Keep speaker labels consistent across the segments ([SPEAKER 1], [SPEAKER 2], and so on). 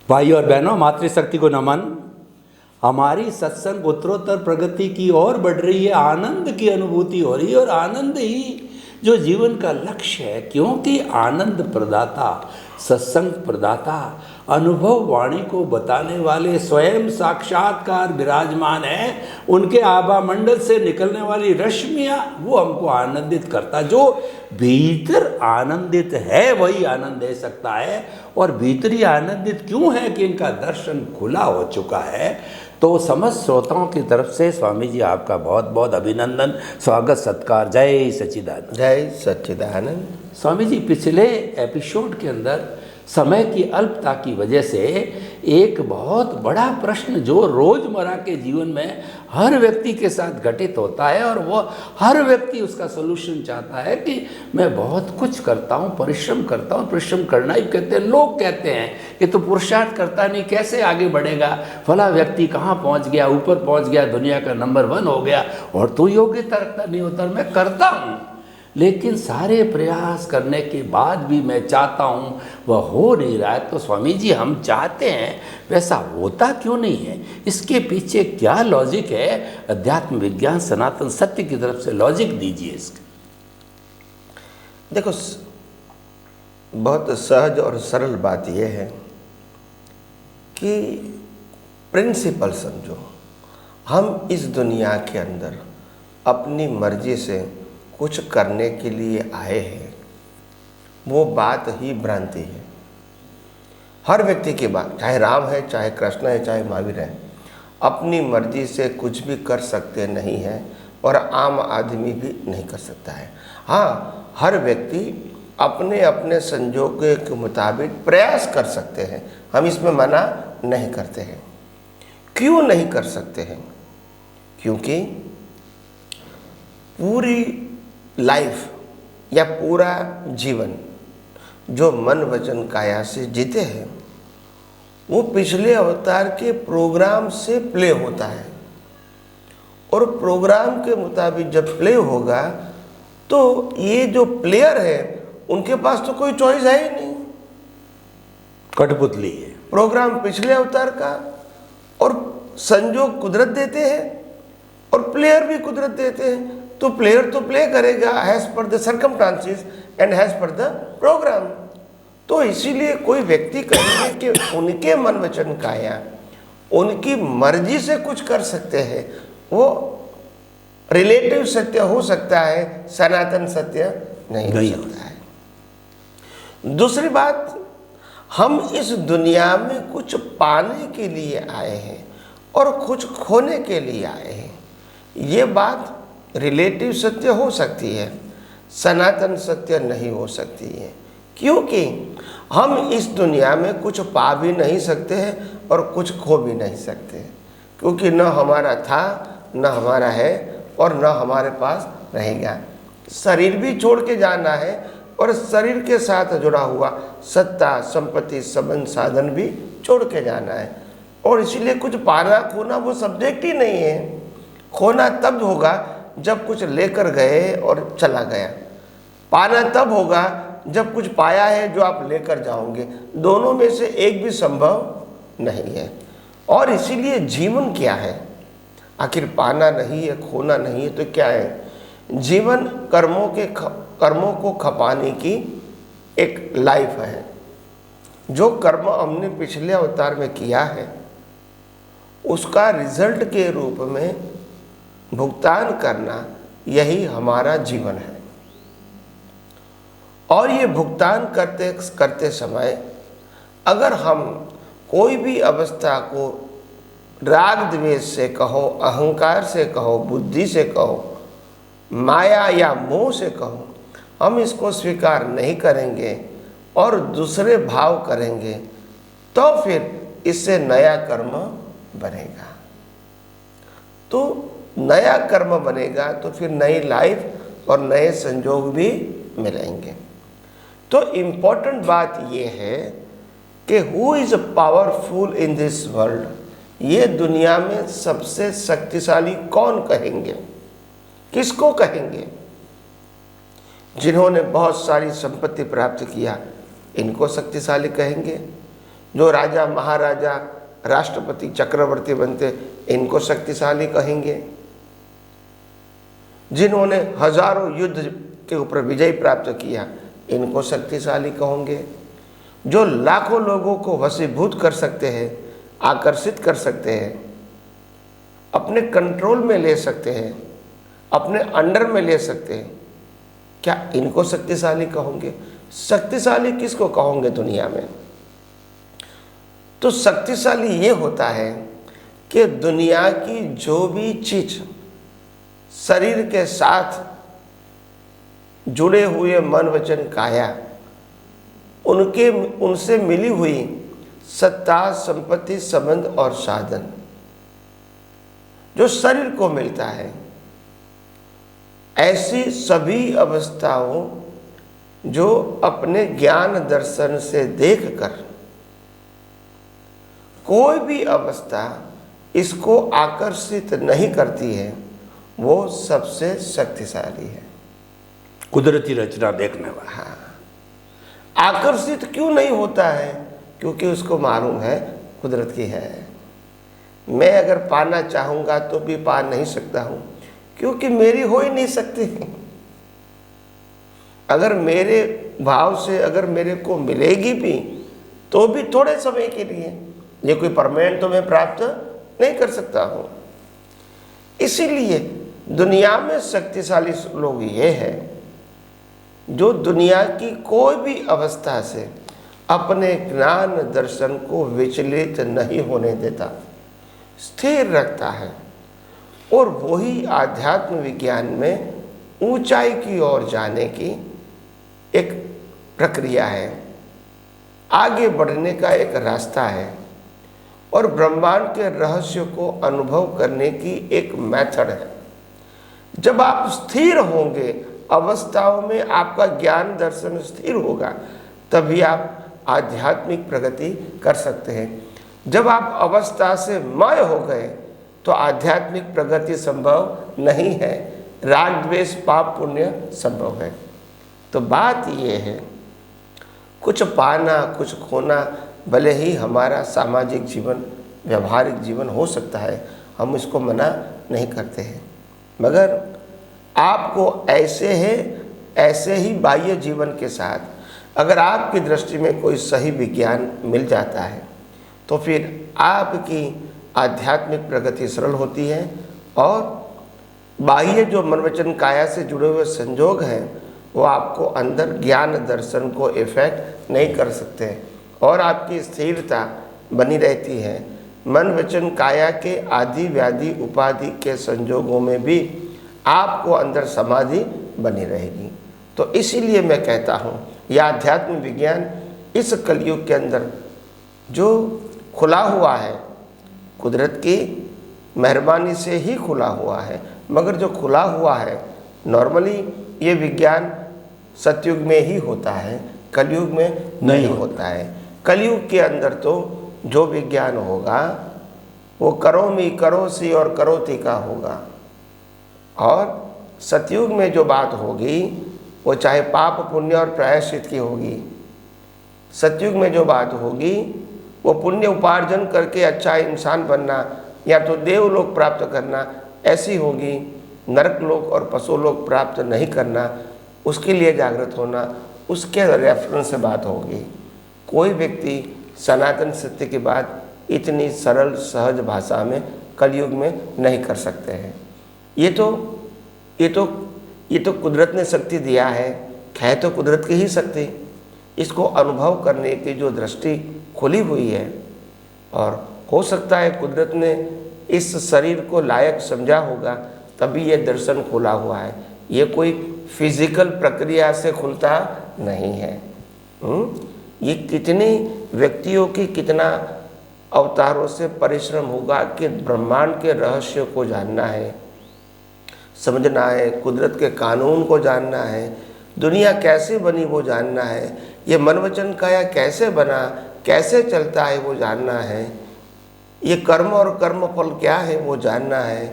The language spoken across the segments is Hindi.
[SPEAKER 1] भाई और बहनों, मातृशक्ति को नमन। हमारी सत्संग उत्तरोत्तर प्रगति की ओर बढ़ रही है, आनंद की अनुभूति हो रही है और आनंद ही जो जीवन का लक्ष्य है, क्योंकि आनंद प्रदाता, सत्संग प्रदाता, अनुभव वाणी को बताने वाले स्वयं साक्षात्कार विराजमान है। उनके आभा मंडल से निकलने वाली रश्मियाँ वो हमको आनंदित करता। जो भीतर आनंदित है वही आनंद दे सकता है। और भीतरी आनंदित क्यों है कि इनका दर्शन खुला हो चुका है। तो समस्त श्रोताओं की तरफ से स्वामी जी आपका बहुत बहुत अभिनंदन, स्वागत, सत्कार। जय सच्चिदानंद।
[SPEAKER 2] जय सच्चिदानंद।
[SPEAKER 1] स्वामी जी, पिछले एपिसोड के अंदर समय की अल्पता की वजह से एक बहुत बड़ा प्रश्न जो रोज़मर्रा के जीवन में हर व्यक्ति के साथ घटित होता है और वो हर व्यक्ति उसका सोल्यूशन चाहता है कि मैं बहुत कुछ करता हूँ, परिश्रम करता हूँ, परिश्रम करना ही कहते हैं, लोग कहते हैं कि तो पुरुषार्थ करता नहीं, कैसे आगे बढ़ेगा, फला व्यक्ति कहाँ पहुँच गया, ऊपर पहुँच गया, दुनिया का नंबर 1 हो गया और तू योग्यता रखता नहीं होता। मैं करता हूँ, लेकिन सारे प्रयास करने के बाद भी मैं चाहता हूँ वह हो नहीं रहा है। तो स्वामी जी, हम चाहते हैं, वैसा होता क्यों नहीं है? इसके पीछे क्या लॉजिक है? अध्यात्म विज्ञान सनातन सत्य की तरफ से लॉजिक दीजिए इसका।
[SPEAKER 2] देखो, बहुत सहज और सरल बात यह है कि प्रिंसिपल समझो, हम इस दुनिया के अंदर अपनी मर्जी से कुछ करने के लिए आए हैं, वो बात ही भ्रांति है। हर व्यक्ति की बात, चाहे राम है, चाहे कृष्ण है, चाहे महावीर है, अपनी मर्जी से कुछ भी कर सकते नहीं है और आम आदमी भी नहीं कर सकता है। हाँ, हर व्यक्ति अपने अपने संजोगों के मुताबिक प्रयास कर सकते हैं, हम इसमें मना नहीं करते हैं। क्यों नहीं कर सकते हैं? क्योंकि पूरी लाइफ या पूरा जीवन जो मन वचन काया से जीते हैं, वो पिछले अवतार के प्रोग्राम से प्ले होता है और प्रोग्राम के मुताबिक जब प्ले होगा तो ये जो प्लेयर है उनके पास तो कोई चॉइस है ही नहीं।
[SPEAKER 1] कठपुतली है
[SPEAKER 2] प्रोग्राम पिछले अवतार का और संजोग कुदरत देते हैं और प्लेयर भी कुदरत देते हैं, तो प्लेयर तो प्ले करेगा हैज़ पर द सर्कमस्टांसेस एंड हैज़ पर द प्रोग्राम। तो इसीलिए कोई व्यक्ति कहेंगे कि उनके मन वचन काया उनकी मर्जी से कुछ कर सकते हैं, वो रिलेटिव सत्य हो सकता है, सनातन सत्य नहीं हो सकता है। दूसरी बात, हम इस दुनिया में कुछ पाने के लिए आए हैं और कुछ खोने के लिए आए हैं। ये बात रिलेटिव सत्य हो सकती है, सनातन सत्य नहीं हो सकती है, क्योंकि हम इस दुनिया में कुछ पा भी नहीं सकते हैं और कुछ खो भी नहीं सकते, क्योंकि न हमारा था, न हमारा है और न हमारे पास रहेगा। शरीर भी छोड़ के जाना है और शरीर के साथ जुड़ा हुआ सत्ता, संपत्ति, संबंध, साधन भी छोड़ के जाना है। और इसीलिए कुछ पाना खोना वो सब्जेक्ट ही नहीं है। खोना तब होगा जब कुछ लेकर गए और चला गया, पाना तब होगा जब कुछ पाया है जो आप लेकर जाओगे। दोनों में से एक भी संभव नहीं है। और इसीलिए जीवन क्या है? आखिर पाना नहीं है, खोना नहीं है, तो क्या है? जीवन कर्मों को खपाने की एक लाइफ है। जो कर्म हमने पिछले अवतार में किया है उसका रिजल्ट के रूप में भुगतान करना, यही हमारा जीवन है। और ये भुगतान करते करते समय अगर हम कोई भी अवस्था को राग द्वेष से कहो, अहंकार से कहो, बुद्धि से कहो, माया या मोह से कहो, हम इसको स्वीकार नहीं करेंगे और दूसरे भाव करेंगे, तो फिर इससे नया कर्म बनेगा। तो नया कर्म बनेगा तो फिर नई लाइफ और नए संजोग भी मिलेंगे। तो इम्पोर्टेंट बात यह है कि who is powerful in this world, ये दुनिया में सबसे शक्तिशाली कौन कहेंगे? किसको कहेंगे? जिन्होंने बहुत सारी संपत्ति प्राप्त किया, इनको शक्तिशाली कहेंगे। जो राजा महाराजा राष्ट्रपति चक्रवर्ती बनते इनको शक्तिशाली कहेंगे। जिन्होंने हजारों युद्ध के ऊपर विजय प्राप्त किया इनको शक्तिशाली कहोगे। जो लाखों लोगों को वशीभूत कर सकते हैं, आकर्षित कर सकते हैं, अपने कंट्रोल में ले सकते हैं, अपने अंडर में ले सकते हैं, क्या इनको शक्तिशाली कहोगे? शक्तिशाली किसको कहोगे दुनिया में? तो शक्तिशाली ये होता है कि दुनिया की जो भी चीज शरीर के साथ जुड़े हुए मन वचन काया, उनसे मिली हुई सत्ता संपत्ति संबंध और साधन जो शरीर को मिलता है, ऐसी सभी अवस्थाओं जो अपने ज्ञान दर्शन से देखकर कोई भी अवस्था इसको आकर्षित नहीं करती है, वो सबसे शक्तिशाली है।
[SPEAKER 1] कुदरती रचना देखने वाला।
[SPEAKER 2] हाँ, आकर्षित क्यों नहीं होता है? क्योंकि उसको मालूम है कुदरत की है। मैं अगर पाना चाहूंगा तो भी पा नहीं सकता हूं, क्योंकि मेरी हो ही नहीं सकती। अगर मेरे भाव से अगर मेरे को मिलेगी भी तो भी थोड़े समय के लिए, ये कोई परमानेंट तो मैं प्राप्त नहीं कर सकता हूं। इसीलिए दुनिया में शक्तिशाली लोग ये हैं जो दुनिया की कोई भी अवस्था से अपने ज्ञान दर्शन को विचलित नहीं होने देता, स्थिर रखता है, और वही आध्यात्म विज्ञान में ऊंचाई की ओर जाने की एक प्रक्रिया है, आगे बढ़ने का एक रास्ता है, और ब्रह्मांड के रहस्य को अनुभव करने की एक मेथड है। जब आप स्थिर होंगे, अवस्थाओं में आपका ज्ञान दर्शन स्थिर होगा, तभी आप आध्यात्मिक प्रगति कर सकते हैं। जब आप अवस्था से मय हो गए तो आध्यात्मिक प्रगति संभव नहीं है, राग द्वेष पाप पुण्य संभव है। तो बात ये है, कुछ पाना कुछ खोना, भले ही हमारा सामाजिक जीवन व्यवहारिक जीवन हो सकता है, हम इसको मना नहीं करते हैं, मगर आपको ऐसे ही बाह्य जीवन के साथ अगर आपकी दृष्टि में कोई सही विज्ञान मिल जाता है तो फिर आपकी आध्यात्मिक प्रगति सरल होती है, और बाह्य जो मन वचन काया से जुड़े हुए संजोग हैं वो आपको अंदर ज्ञान दर्शन को इफेक्ट नहीं कर सकते, और आपकी स्थिरता बनी रहती है। मन वचन काया के आदि व्याधि उपाधि के संजोगों में भी आपको अंदर समाधि बनी रहेगी। तो इसीलिए मैं कहता हूँ यह आध्यात्म विज्ञान इस कलयुग के अंदर जो खुला हुआ है, कुदरत की मेहरबानी से ही खुला हुआ है, मगर जो खुला हुआ है नॉर्मली ये विज्ञान सतयुग में ही होता है, कलयुग में नहीं होता है। कलयुग के अंदर तो जो विज्ञान होगा वो करोमि करोसी और करोति का होगा, और सतयुग में जो बात होगी वो चाहे पाप पुण्य और प्रायश्चित की होगी। सतयुग में जो बात होगी वो पुण्य उपार्जन करके अच्छा इंसान बनना या तो देवलोक प्राप्त करना ऐसी होगी, नरक लोक और पशु लोक प्राप्त नहीं करना, उसके लिए जागृत होना, उसके रेफरेंस से बात होगी। कोई व्यक्ति सनातन सत्य की बात इतनी सरल सहज भाषा में कलयुग में नहीं कर सकते हैं। ये तो कुदरत ने शक्ति दिया है तो कुदरत की ही शक्ति। इसको अनुभव करने की जो दृष्टि खुली हुई है, और हो सकता है कुदरत ने इस शरीर को लायक समझा होगा तभी ये दर्शन खुला हुआ है। ये कोई फिजिकल प्रक्रिया से खुलता नहीं है। ये कितने व्यक्तियों की कितना अवतारों से परिश्रम होगा कि ब्रह्मांड के रहस्य को जानना है, समझना है, कुदरत के कानून को जानना है, दुनिया कैसे बनी वो जानना है, ये मन वचन काया कैसे बना, कैसे चलता है वो जानना है, ये कर्म और कर्म फल क्या है वो जानना है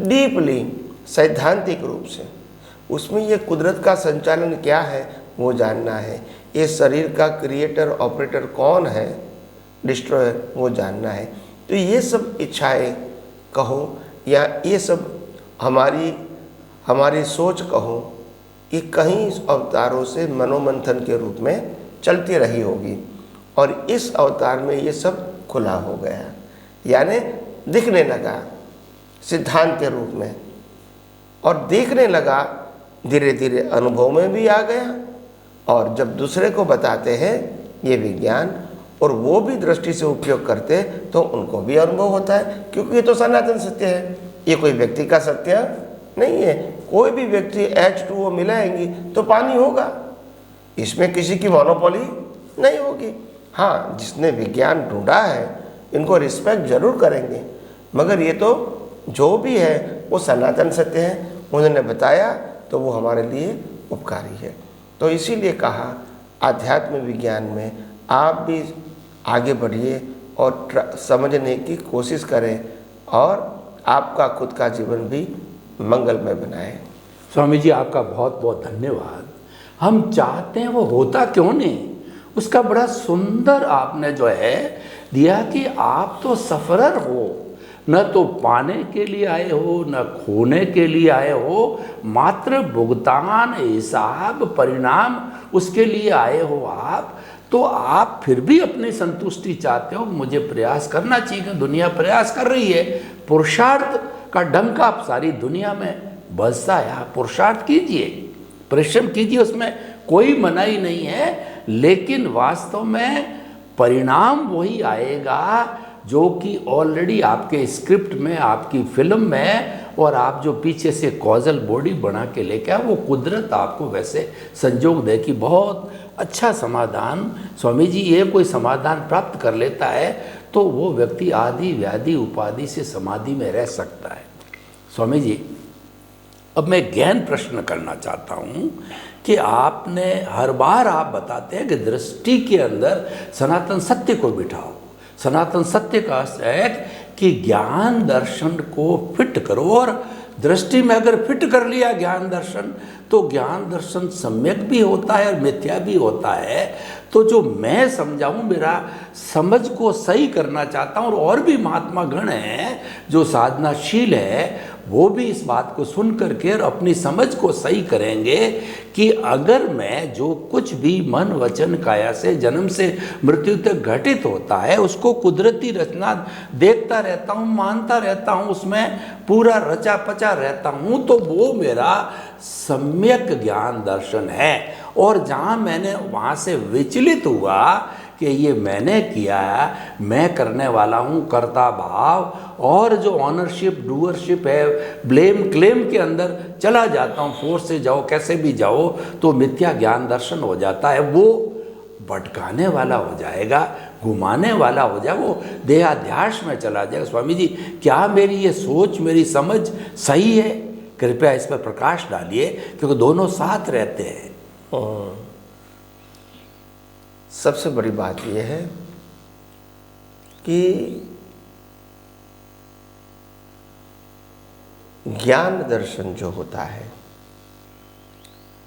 [SPEAKER 2] डीपली सैद्धांतिक रूप से। उसमें ये कुदरत का संचालन क्या है वो जानना है, ये शरीर का क्रिएटर ऑपरेटर कौन है डिस्ट्रॉय वो जानना है। तो ये सब इच्छाएं कहो या ये सब हमारी सोच कहो, ये कहीं अवतारों से मनोमंथन के रूप में चलती रही होगी और इस अवतार में ये सब खुला हो गया, यानी दिखने लगा सिद्धांत के रूप में, और देखने लगा धीरे धीरे अनुभव में भी आ गया। और जब दूसरे को बताते हैं ये विज्ञान और वो भी दृष्टि से उपयोग करते तो उनको भी अनुभव होता है, क्योंकि ये तो सनातन सत्य है, ये कोई व्यक्ति का सत्य नहीं है। कोई भी व्यक्ति H2O मिलाएंगी तो पानी होगा, इसमें किसी की मोनोपोली नहीं होगी। हाँ, जिसने विज्ञान ढूंढा है इनको रिस्पेक्ट जरूर करेंगे, मगर ये तो जो भी है वो सनातन सत्य है, उन्होंने बताया तो वो हमारे लिए उपकारी है। तो इसीलिए कहा आध्यात्म विज्ञान में आप भी आगे बढ़िए और समझने की कोशिश करें और आपका खुद का जीवन भी मंगलमय बनाएं।
[SPEAKER 1] स्वामी जी आपका बहुत बहुत धन्यवाद। हम चाहते हैं वो होता क्यों नहीं, उसका बड़ा सुंदर आपने जो है दिया कि आप तो सफरर हो, न तो पाने के लिए आए हो न खोने के लिए आए हो, मात्र भुगतान हिसाब परिणाम उसके लिए आए हो आप। तो आप फिर भी अपनी संतुष्टि चाहते हो, मुझे प्रयास करना चाहिए, दुनिया प्रयास कर रही है, पुरुषार्थ का डंका सारी दुनिया में बजता है। आप पुरुषार्थ कीजिए, परिश्रम कीजिए, उसमें कोई मनाही नहीं है, लेकिन वास्तव में परिणाम वही आएगा जो कि ऑलरेडी आपके स्क्रिप्ट में, आपकी फिल्म में, और आप जो पीछे से कॉजल बॉडी बना के लेके आए, वो कुदरत आपको वैसे संजोग दे कि बहुत अच्छा समाधान। स्वामी जी ये कोई समाधान प्राप्त कर लेता है तो वो व्यक्ति आदि व्याधि उपाधि से समाधि में रह सकता है। स्वामी जी अब मैं गहन प्रश्न करना चाहता हूँ कि आपने हर बार आप बताते हैं कि दृष्टि के अंदर सनातन सत्य को बिठाओ। सनातन सत्य का अर्थ है कि ज्ञान दर्शन को फिट करो, और दृष्टि में अगर फिट कर लिया ज्ञान दर्शन तो ज्ञान दर्शन सम्यक भी होता है और मिथ्या भी होता है। तो जो मैं समझाऊं, मेरा समझ को सही करना चाहता हूं, और भी महात्मा गण हैं जो साधनाशील है वो भी इस बात को सुन करके और अपनी समझ को सही करेंगे कि अगर मैं जो कुछ भी मन वचन काया से जन्म से मृत्यु तक घटित होता है उसको कुदरती रचना देखता रहता हूँ, मानता रहता हूँ, उसमें पूरा रचा पचा रहता हूँ, तो वो मेरा सम्यक ज्ञान दर्शन है। और जहाँ मैंने वहाँ से विचलित हुआ कि ये मैंने किया है, मैं करने वाला हूँ, कर्ता भाव और जो ऑनरशिप डूअरशिप है, ब्लेम क्लेम के अंदर चला जाता हूँ, फोर्स से जाओ कैसे भी जाओ, तो मिथ्या ज्ञान दर्शन हो जाता है। वो भटकाने वाला हो जाएगा, घुमाने वाला हो जाएगा, वो देहाध्यास में चला जाएगा। स्वामी जी क्या मेरी ये सोच, मेरी समझ सही है? कृपया इस पर प्रकाश डालिए, क्योंकि दोनों साथ रहते हैं।
[SPEAKER 2] सबसे बड़ी बात यह है कि ज्ञान दर्शन जो होता है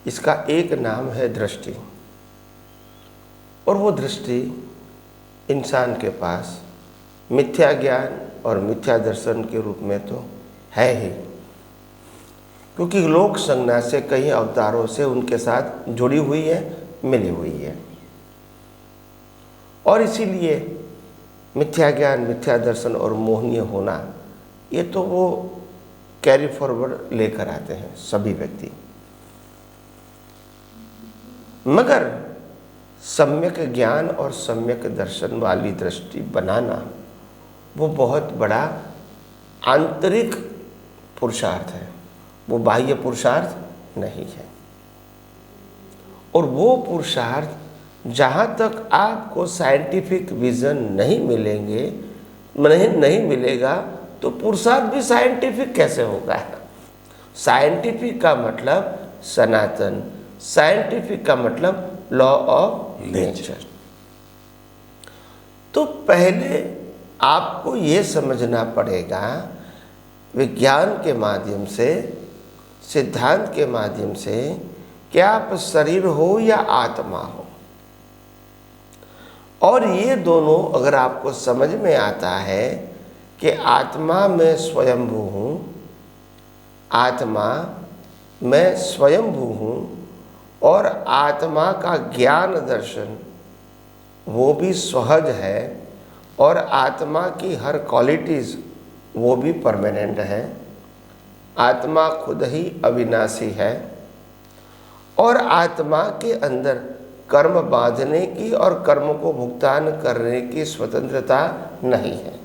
[SPEAKER 2] इसका एक नाम है दृष्टि, और वो दृष्टि इंसान के पास मिथ्या ज्ञान और मिथ्या दर्शन के रूप में तो है ही, क्योंकि लोक संज्ञा से कई अवतारों से उनके साथ जुड़ी हुई है, मिली हुई है, और इसीलिए मिथ्या ज्ञान, मिथ्या दर्शन और मोहनीय होना ये तो वो कैरी फॉरवर्ड लेकर आते हैं सभी व्यक्ति। मगर सम्यक ज्ञान और सम्यक दर्शन वाली दृष्टि बनाना वो बहुत बड़ा आंतरिक पुरुषार्थ है, वो बाह्य पुरुषार्थ नहीं है। और वो पुरुषार्थ जहाँ तक आपको साइंटिफिक विजन नहीं मिलेगा तो पुरुषार्थ भी साइंटिफिक कैसे होगा? साइंटिफिक का मतलब सनातन, साइंटिफिक का मतलब लॉ ऑफ नेचर। तो पहले आपको ये समझना पड़ेगा विज्ञान के माध्यम से, सिद्धांत के माध्यम से, कि आप शरीर हो या आत्मा हो। और ये दोनों अगर आपको समझ में आता है कि आत्मा में स्वयंभू हूँ, आत्मा मैं स्वयंभू हूँ, और आत्मा का ज्ञान दर्शन वो भी सहज है, और आत्मा की हर क्वालिटीज़ वो भी परमानेंट है, आत्मा खुद ही अविनाशी है, और आत्मा के अंदर कर्म बांधने की और कर्म को भुगतान करने की स्वतंत्रता नहीं है।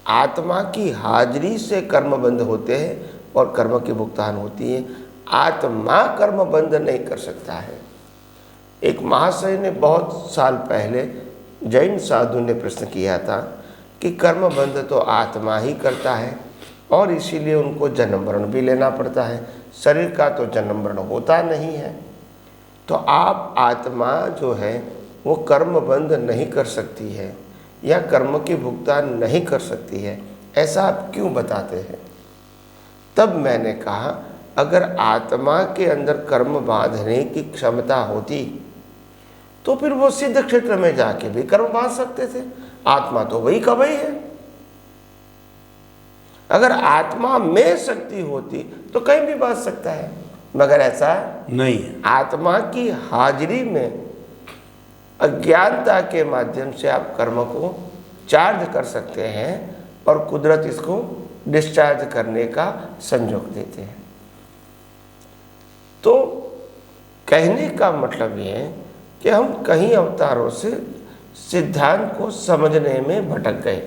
[SPEAKER 2] आत्मा की हाजिरी से कर्म बंद होते हैं और कर्म की भुगतान होती है। आत्मा कर्म बंद नहीं कर सकता है। एक महाशय ने बहुत साल पहले जैन साधु ने प्रश्न किया था कि कर्म बंद तो आत्मा ही करता है और इसीलिए उनको जन्म मरण भी लेना पड़ता है, शरीर का तो जन्म मरण होता नहीं है, तो आप आत्मा जो है वो कर्म बंद नहीं कर सकती है या कर्म की भुगतान नहीं कर सकती है, ऐसा आप क्यों बताते हैं? तब मैंने कहा अगर आत्मा के अंदर कर्म बांधने की क्षमता होती तो फिर वो सिद्ध क्षेत्र में जाके भी कर्म बांध सकते थे। आत्मा तो वही का वही है। अगर आत्मा में शक्ति होती तो कहीं भी बांध सकता है, मगर ऐसा
[SPEAKER 1] नहीं है।
[SPEAKER 2] आत्मा की हाजिरी में अज्ञानता के माध्यम से आप कर्म को चार्ज कर सकते हैं और कुदरत इसको डिस्चार्ज करने का संयोग देते हैं। तो कहने का मतलब ये है कि हम कई अवतारों से सिद्धांत को समझने में भटक गए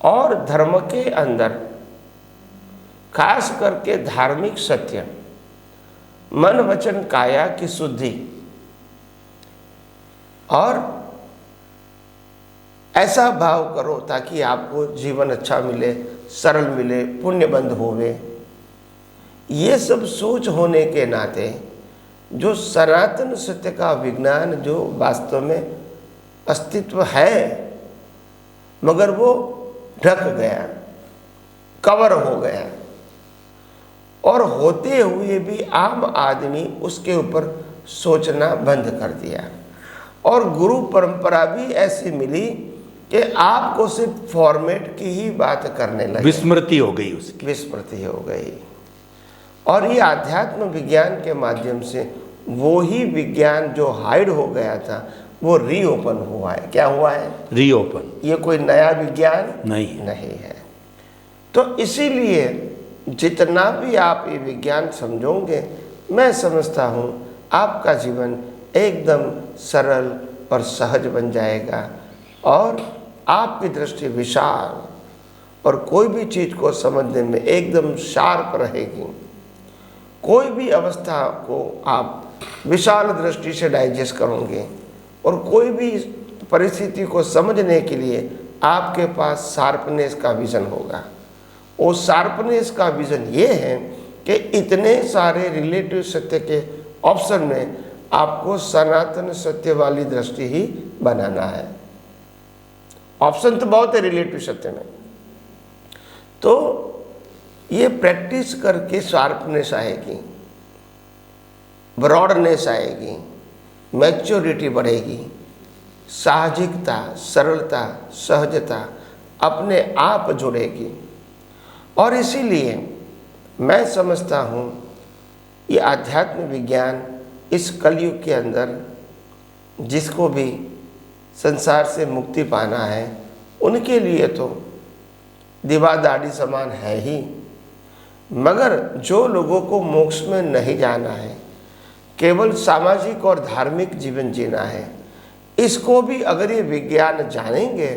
[SPEAKER 2] और धर्म के अंदर खास करके धार्मिक सत्य, मन वचन काया की शुद्धि और ऐसा भाव करो ताकि आपको जीवन अच्छा मिले, सरल मिले, पुण्य बंद होवे, ये सब सोच होने के नाते जो सनातन सत्य का विज्ञान जो वास्तव में अस्तित्व है मगर वो ढक गया, कवर हो गया, और होते हुए भी आम आदमी उसके ऊपर सोचना बंद कर दिया, और गुरु परंपरा भी ऐसी मिली कि आपको सिर्फ फॉर्मेट की ही बात करने लगे,
[SPEAKER 1] विस्मृति हो गई उसकी,
[SPEAKER 2] विस्मृति हो गई। और ये आध्यात्म विज्ञान के माध्यम से वो ही विज्ञान जो हाइड हो गया था वो रीओपन हुआ है। क्या हुआ है?
[SPEAKER 1] रीओपन।
[SPEAKER 2] ये कोई नया विज्ञान
[SPEAKER 1] नहीं
[SPEAKER 2] है। तो इसीलिए जितना भी आप ये विज्ञान समझोगे, मैं समझता हूँ आपका जीवन एकदम सरल और सहज बन जाएगा और आपकी दृष्टि विशाल और कोई भी चीज़ को समझने में एकदम शार्प रहेगी। कोई भी अवस्था को आप विशाल दृष्टि से डाइजेस्ट करोगे और कोई भी परिस्थिति को समझने के लिए आपके पास शार्पनेस का विजन होगा। वो शार्पनेस का विजन ये है कि इतने सारे रिलेटिव सत्य के ऑप्शन में आपको सनातन सत्य वाली दृष्टि ही बनाना है। ऑप्शन तो बहुत है रिलेटिव सत्य में, तो ये प्रैक्टिस करके शार्पनेस आएगी, ब्रॉडनेस आएगी, मैच्योरिटी बढ़ेगी, साहजिकता, सरलता, सहजता अपने आप जुड़ेगी। और इसीलिए मैं समझता हूँ ये आध्यात्म विज्ञान इस कलयुग के अंदर जिसको भी संसार से मुक्ति पाना है उनके लिए तो दीवादाड़ी समान है ही, मगर जो लोगों को मोक्ष में नहीं जाना है, केवल सामाजिक और धार्मिक जीवन जीना है, इसको भी अगर ये विज्ञान जानेंगे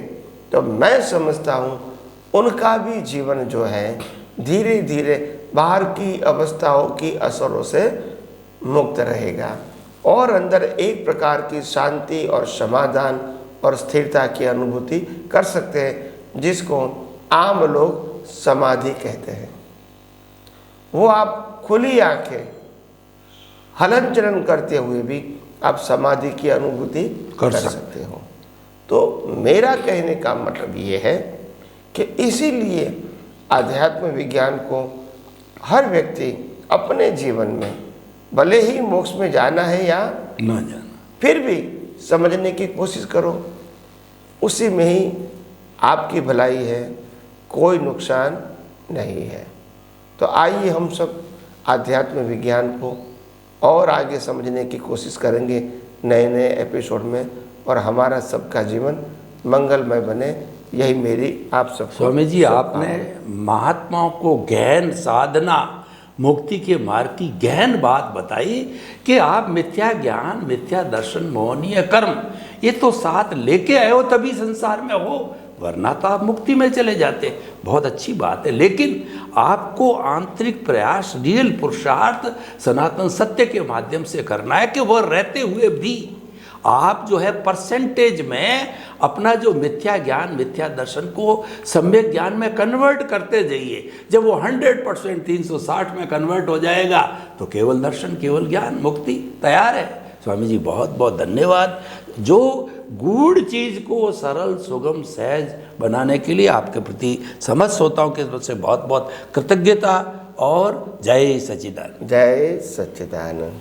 [SPEAKER 2] तो मैं समझता हूँ उनका भी जीवन जो है धीरे धीरे बाहर की अवस्थाओं की असरों से मुक्त रहेगा और अंदर एक प्रकार की शांति और समाधान और स्थिरता की अनुभूति कर सकते हैं, जिसको आम लोग समाधि कहते हैं। वो आप खुली आंखें हलन चलन करते हुए भी आप समाधि की अनुभूति कर सकते हो। तो मेरा कहने का मतलब ये है कि इसीलिए आध्यात्म विज्ञान को हर व्यक्ति अपने जीवन में भले ही मोक्ष में जाना है या
[SPEAKER 1] ना जाना,
[SPEAKER 2] फिर भी समझने की कोशिश करो, उसी में ही आपकी भलाई है, कोई नुकसान नहीं है। तो आइए हम सब आध्यात्म विज्ञान को और आगे समझने की कोशिश करेंगे नए नए एपिसोड में, और हमारा सबका जीवन मंगलमय बने, यही मेरी आप सब
[SPEAKER 1] स्वामी जी, आपने महात्माओं को गहन साधना मुक्ति के मार्ग की गहन बात बताई कि आप मिथ्या ज्ञान, मिथ्या दर्शन, मोहनीय कर्म, ये तो साथ लेके आए हो तभी संसार में हो, वरना तो आप मुक्ति में चले जाते। बहुत अच्छी बात है, लेकिन आपको आंतरिक प्रयास, रियल पुरुषार्थ सनातन सत्य के माध्यम से करना है कि वह रहते हुए भी आप जो है परसेंटेज में अपना जो मिथ्या ज्ञान, मिथ्या दर्शन को सम्यक ज्ञान में कन्वर्ट करते जाइए। जब वो 100% 360 में कन्वर्ट हो जाएगा तो केवल दर्शन, केवल ज्ञान, मुक्ति तैयार है। स्वामी जी बहुत बहुत धन्यवाद, जो गूढ़ चीज़ को सरल, सुगम, सहज बनाने के लिए आपके प्रति समस्त श्रोताओं की तरफ से बहुत बहुत कृतज्ञता, और जय सच्चिदानंद।
[SPEAKER 2] जय सच्चिदानंद।